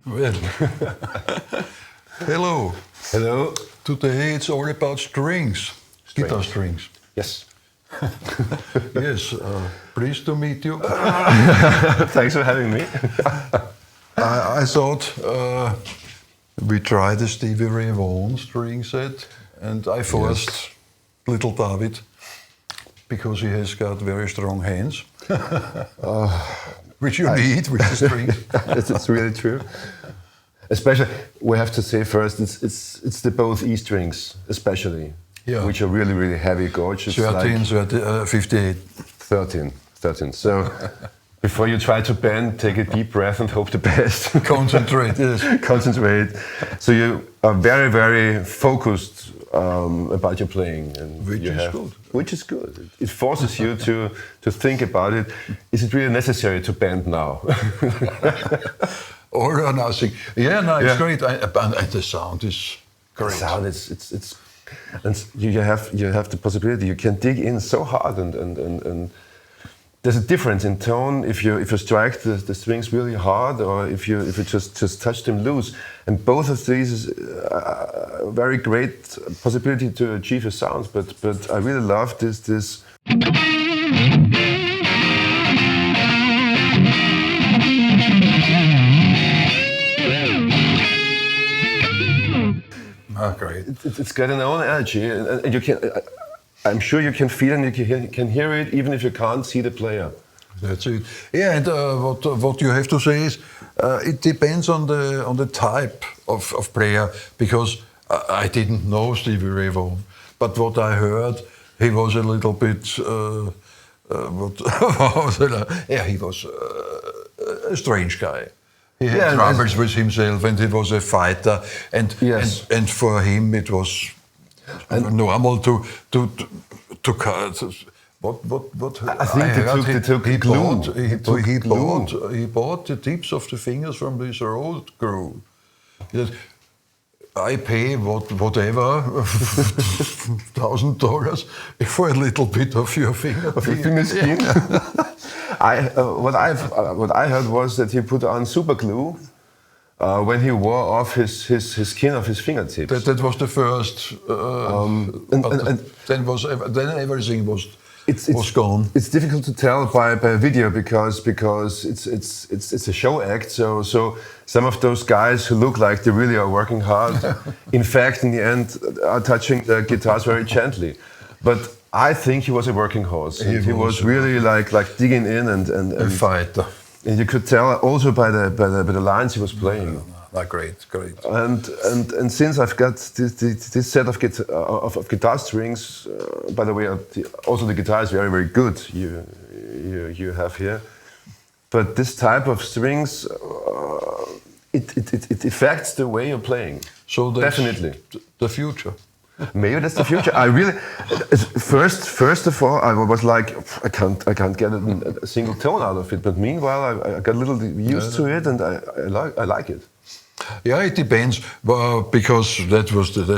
Well, hello. Hello. Today it's all about strings. Guitar strings. Yes. Yes, pleased to meet you. Thanks for having me. I thought we tried the Stevie Ray Vaughan string set, and I forced little David because he has got very strong hands, which you need with the strings. It's really true. Especially, we have to say first, it's the both E strings, especially, which are really, really heavy, gorgeous. 58. 13. So, before you try to bend, take a deep breath and hope the best. Concentrate, yes. Concentrate. So you are very, very focused about your playing. And which is good. Which is good. It forces you to think about it. Is it really necessary to bend now? Or nothing. Yeah, no, it's great. And the sound is great. The sound it's and you have the possibility. You can dig in so hard and there's a difference in tone if you strike the strings really hard or if you just touch them loose. And both of these is a very great possibility to achieve a sound. But I really love this. Great. It's got an own energy, and you can. I'm sure you can feel and you can hear it even if you can't see the player. That's it. Yeah, and what you have to say is it depends on the type of player, because I didn't know Stevie Ray Vaughan, but what I heard, he was a little bit. He was a strange guy. He had troubles with himself, and he was a fighter, and for him it was normal to cut. What? I think they took glue. He bought the tips of the fingers from this road glue. I pay whatever $1,000 for a little bit of your finger. Of your finger skin. What I heard was that he put on super glue when he wore off his skin of his fingertips. That was the first. Then everything was gone. It's difficult to tell by video because it's a show act. So some of those guys who look like they really are working hard, in fact, in the end, are touching the guitars very gently. But I think he was a working horse. He was really like digging in and a fighter. And you could tell also by the lines he was playing. Great. And since I've got this set of guitar strings, by the way, also the guitar is very, very good. You have here, but this type of strings, it affects the way you're playing. So that's definitely the future. Maybe that's the future. I really, first of all, I was like, I can't get a single tone out of it. But meanwhile, I got a little used to it, and I like it. Yeah, it depends, because that's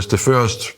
the first.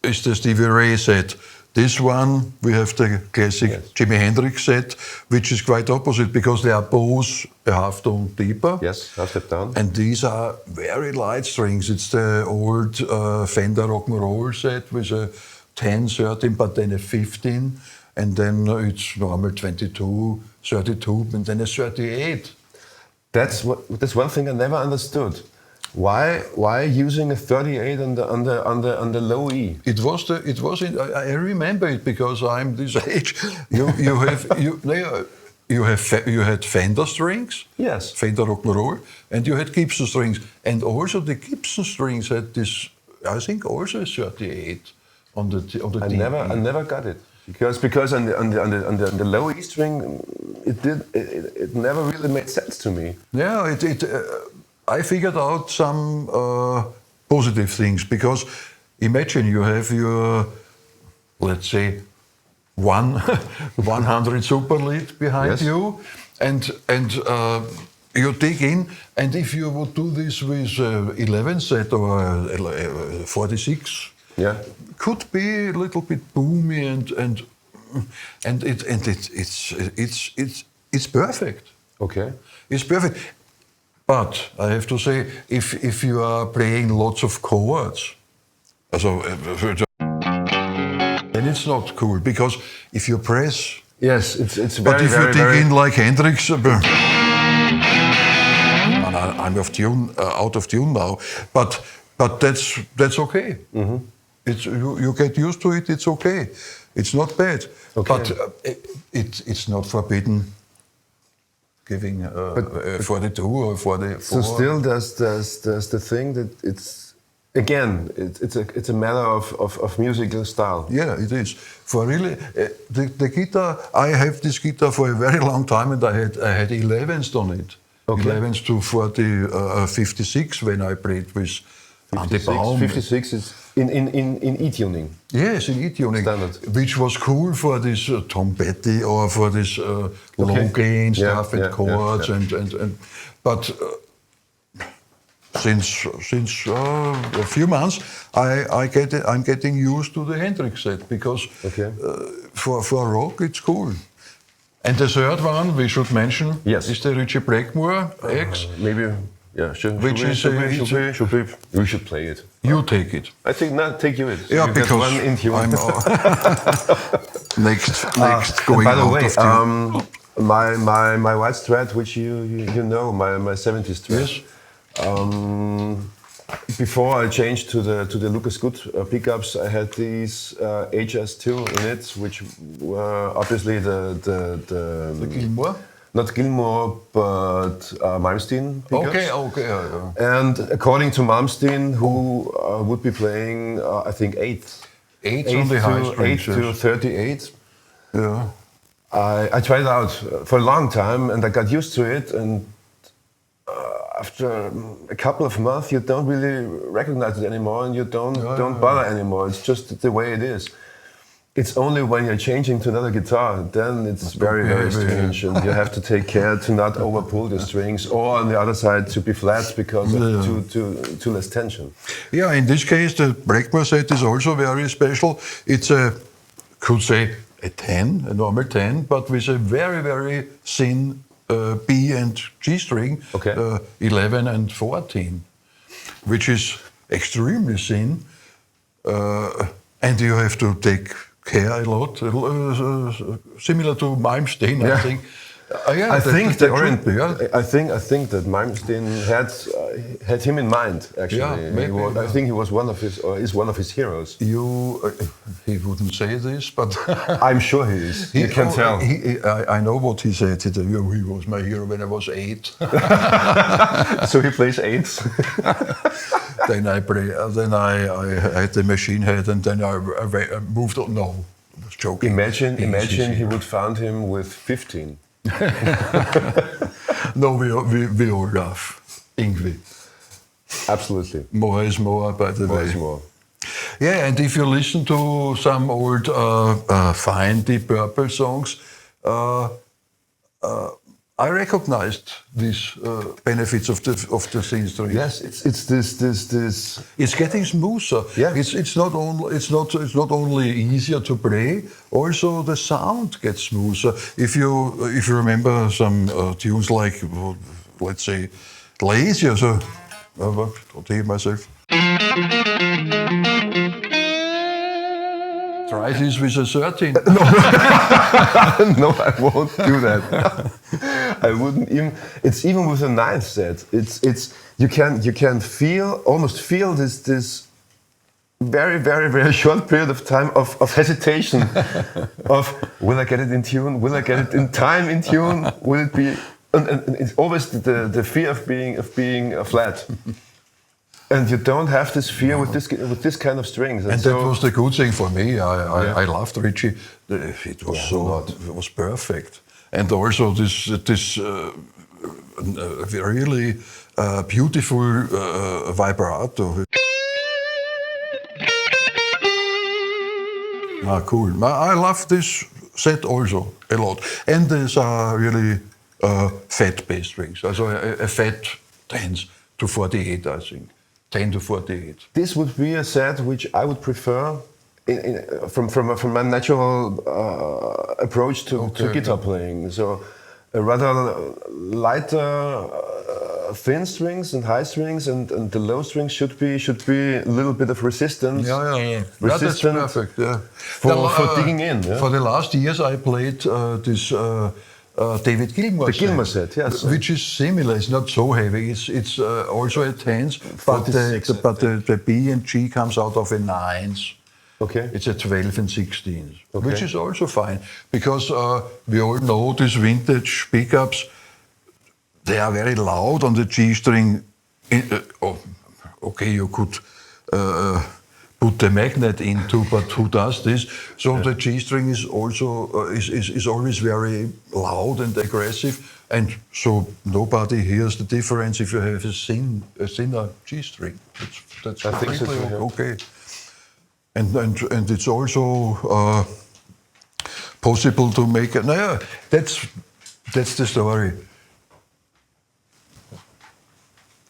Is the Stevie Ray set. This one we have the classic Jimi Hendrix set, which is quite opposite because they are both a half tone deeper. Yes, half step down. And these are very light strings. It's the old Fender rock and roll set with a 10, 13, but then a 15, and then it's normal 22, 32, and then a 38. That's one thing I never understood. Why using a 38 on the low E? I remember it because I'm this age. You had Fender strings, yes, Fender rock and roll, and you had Gibson strings, and also the Gibson strings had this. I think also a 38 on the. I never got it because on the low E string it never really made sense to me. Yeah, I figured out some positive things, because imagine you have your, let's say, 100 super lead behind you, and you dig in, and if you would do this with 11 set or 46, could be a little bit boomy and it's perfect. Okay, it's perfect. But I have to say, if you are playing lots of chords, so then it's not cool, because if you press. Yes, it's very. But if very, you dig very in like Hendrix, I'm out of tune now. But that's okay. Mm-hmm. It's you get used to it. It's okay. It's not bad. Okay. But it's not forbidden. Giving 42 or 44. So still, there's the thing that it's a matter of musical style. Yeah, it is. For really, the guitar. I have this guitar for a very long time, and I had 11s on it. Okay. 11s to 56 when I played with Andy Baum. 56 is in E tuning. Yes, in E tuning, standard, which was cool for this Tom Petty or for this low gain stuff and chords and but. Since a few months, I'm getting used to the Hendrix set, because for rock it's cool. And the third one we should mention is the Richie Blackmore X. Maybe, yeah. We should play it. You take it. I think not. Take you it. So yeah, you because get one in tune. I'm next going by the out way, of tune. My white Strat, which you know, my 70s Strat. Yes. Before I changed to the Lucas Good pickups, I had these HS2 in it, which were obviously the Gilmour? Not Gilmour, but Malmsteen pickups. Okay. And according to Malmsteen, who would be playing, I think 8 on the high strings, 8 to 38. Yeah. I tried it out for a long time, and I got used to it, and after a couple of months, you don't really recognize it anymore, and you don't bother anymore. It's just the way it is. It's only when you're changing to another guitar, then it's very strange, and you have to take care to not overpull the strings, or on the other side to be flat because of too less tension. Yeah, in this case, the Blackmore set is also very special. It's could say a normal 10, but with a very thin B and G string, 11 and 14, which is extremely thin, and you have to take care a lot, similar to Malmsteen, I think. I think that Malmsteen had him in mind. Actually, yeah, maybe, I think he was one of his heroes. He wouldn't say this, but I'm sure he is. You can tell. I know what he said. He was my hero when I was 8. So he plays 8s. Then I had the machine head, and then I moved on. No, I was joking. Imagine he would found him with 15. No, we all laugh. Ingvi. Absolutely. More is more, by the way. More is more. Yeah, and if you listen to some old fine Deep Purple songs, I recognized these benefits of the thin string. Yes, it's this. It's getting smoother. Yeah. It's not only easier to play. Also, the sound gets smoother. If you remember some tunes like, let's say, Lazy, or so. Don't hear myself. Try this with a 13. No, I won't do that. I wouldn't even. It's even with a 9th set. It's you can almost feel this very short period of time of hesitation. Of will I get it in tune? Will I get it in time in tune? Will it be? And it's always the fear of being flat. And you don't have this fear with this kind of strings. And that was the good thing for me. I loved Richie. It was it was perfect. And also this really beautiful vibrato. Cool. I love this set also a lot. And these are really fat bass strings. Also a fat 10 to 48, I think. 10 to 48. This would be a set which I would prefer from my natural approach to guitar playing. So a rather lighter thin strings and high strings, and the low strings should be a little bit of resistance. Yeah. Resistant. That's perfect. Yeah. For digging in. Yeah? For the last years, I played this David Gilmour. The Gilmour set, yes. Which is similar. It's not so heavy. It's also a tens, but the B and G comes out of a nines. Okay. It's a 12 and 16s, okay. which is also fine because we all know these vintage pickups. They are very loud on the G string. Okay, you could put the magnet into, but who does this? So the G string is also is always very loud and aggressive, and so nobody hears the difference if you have a thinner G string. That's completely okay. And it's also possible to make it. No, that's the story.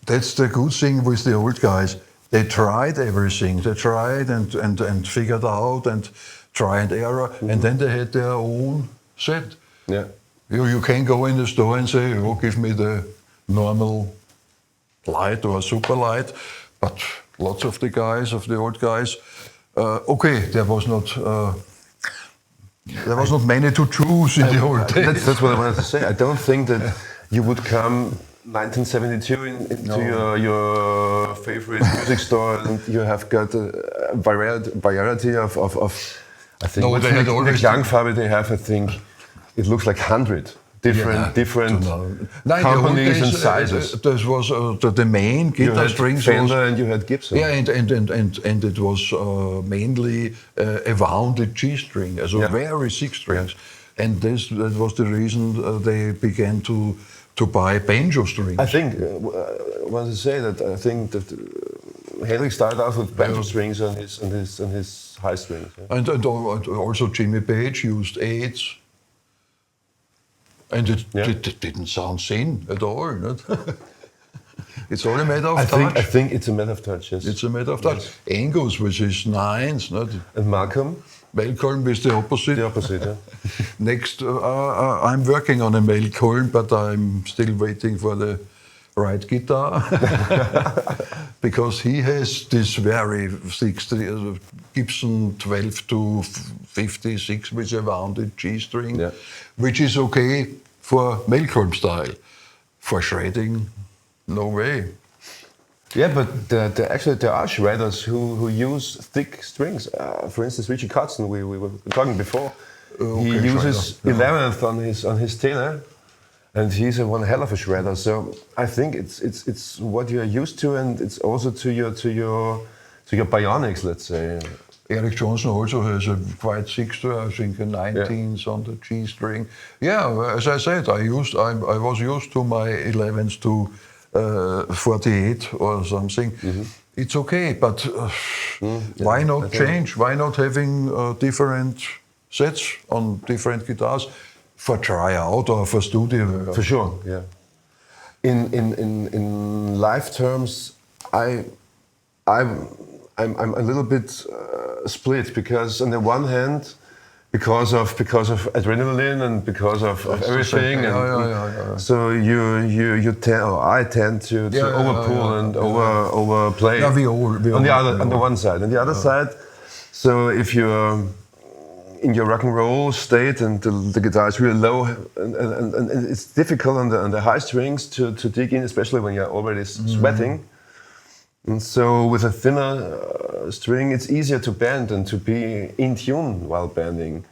That's the good thing with the old guys. They tried everything. They tried and figured out and try and error, and then they had their own set. Yeah. You can go in the store and say, "Oh, give me the normal light or super light," but lots of the old guys. Okay, there was not many to choose in the old days. That's what I wanted to say. I don't think that you would come 1972 into your favorite music store and you have got a variety of I think. No, they had always the Klangfarbe they have. I think it looks like 100 different companies and sizes. This was the main guitar strings. Fender and you had Gibson. Yeah, and it was mainly a wounded G string, so very thick strings, and that was the reason they began to buy banjo strings. I think I want to say that I think that Hendrix started out with banjo strings and his high strings. Yeah. And also Jimmy Page used 8s. And it didn't sound thin at all. Not? It's all a matter of touch. I think it's a matter of touch, yes. It's a matter of touch. Yes. Angus with his 9s. Not? And Malcolm is the opposite. The opposite, yeah. Next, I'm working on a Malcolm, but I'm still waiting for the right guitar. Because he has this very thick Gibson 12 to 56 with a wounded G string, which is okay for Malcolm style. For shredding, no way. Yeah, but actually there are shredders who use thick strings. For instance, Richie Kotzen, we were talking before. He uses 11th on his tenor, and he's one hell of a shredder. So I think it's what you are used to, and it's also to your bionics, let's say. Eric Johnson also has a quite thick string, I think a 19s on the G string. Yeah, as I said, I was used to my 11s to 48 or something. Mm-hmm. It's okay, but why not change? Why not having different sets on different guitars for tryout or for studio? For sure, yeah. In live terms, I'm a little bit split because on the one hand, because of adrenaline and because of everything, so I tend to overpull and overplay. On the one side, on the other side, so if you're in your rock and roll state and the guitar is really low and it's difficult on the high strings to dig in, especially when you're already sweating. And so with a thinner string, it's easier to bend and to be in tune while bending.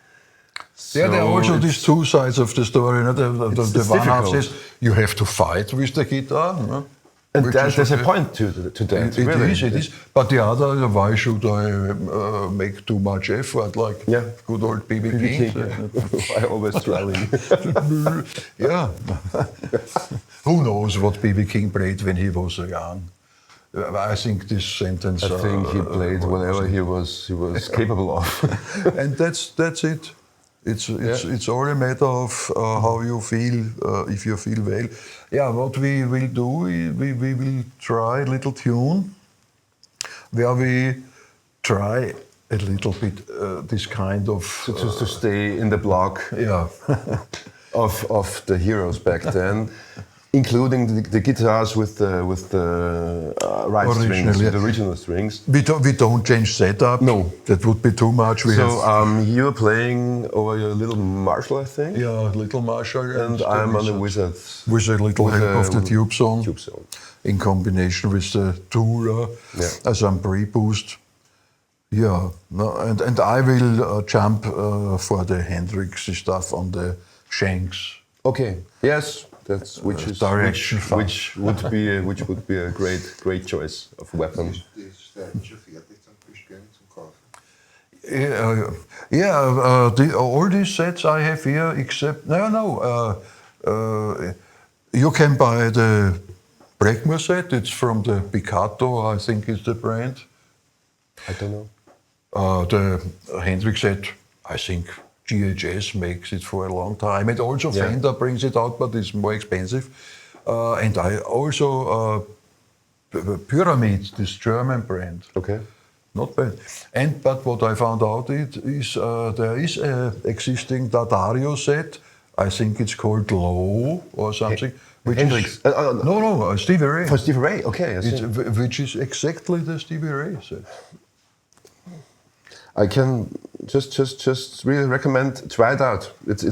So there are also these two sides of the story. The one half says you have to fight with the guitar. No? And there's a point to that. It is. But the other, why should I make too much effort? Like good old B.B. King. I always struggling. Yeah. Who knows what B.B. King played when he was young? I think this sentence. I think he played whatever he was capable of, and that's it. It's all a matter of how you feel. If you feel well, what we will do, we will try a little tune where we try a little bit this kind of to stay in the block. Yeah. of the heroes back then. Including the guitars with the right strings, the original strings. We don't change setup. No, that would be too much. You're playing over your little Marshall, I think. Yeah, little Marshall. And I'm on the Wizard. With a little help of the TubeZone. TubeZone. In combination with the Tourer as some pre-boost. Yeah, no, and I will jump for the Hendrix stuff on the Shanks. Okay. Yes. That's which would be a great choice of weapon. All these sets I have here, except you can buy the Blackmore set. It's from the Piccato, I think is the brand. I don't know. The Hendrix set, I think GHS makes it for a long time, and also Fender brings it out, but it's more expensive. And I also Pyramid, this German brand. Okay. Not bad. But what I found out is there is a existing D'Addario set. I think it's called Low or something. Which Hendrix? No, Stevie Ray. For Stevie Ray, okay. Which is exactly the Stevie Ray set. I can just really recommend, try it out. It's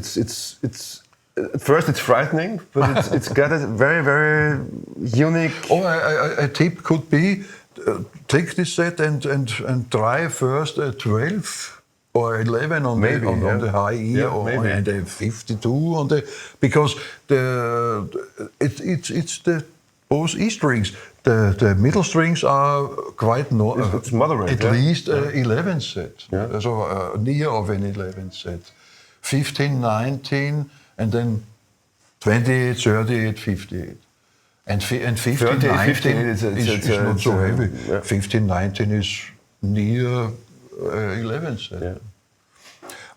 at first it's frightening, but it's got a very, very unique. A tip could be take this set and try first a 12 or 11 on the high E and a 52 on the, because it's the both E strings. The middle strings are quite it's moderate. At least 11 set. Yeah. So near of an 11 set. 15, 19, and then 28, 38, 58. And 15, 19 is not so heavy. 15, 19 is near 11 set. Yeah.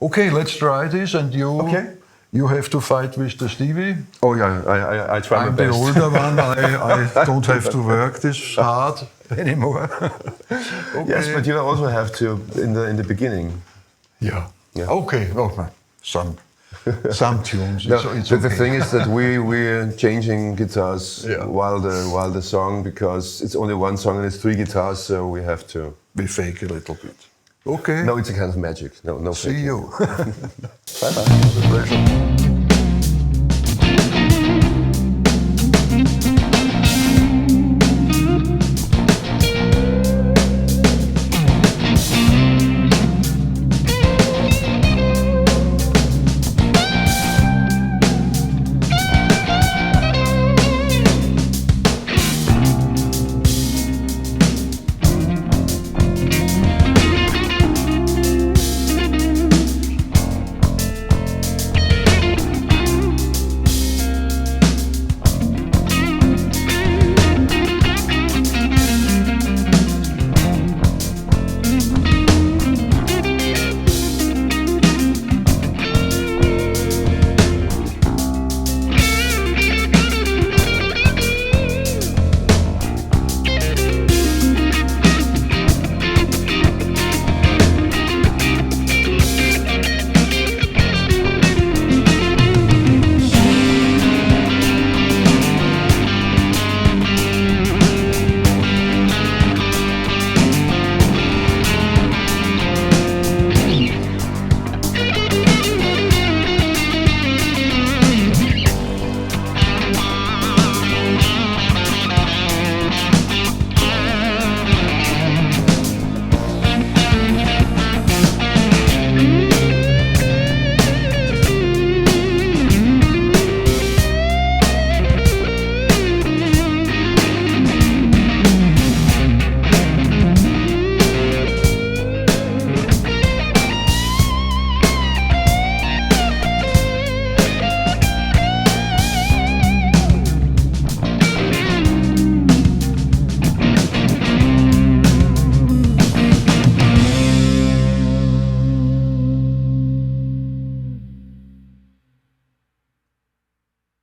Okay, let's try this, and you. Okay. You have to fight with the Stevie. Oh yeah, I try my best. I'm the older one. I don't have to work this hard anymore. Okay. Yes, but you also have to in the beginning. Yeah. Okay. Oh, some tunes. It's okay. The thing is that we're changing guitars while the song, because it's only one song and it's 3 guitars, so we have to fake a little bit. Okay. No, it's a kind of magic. No. See you. Bye bye. It was a pleasure.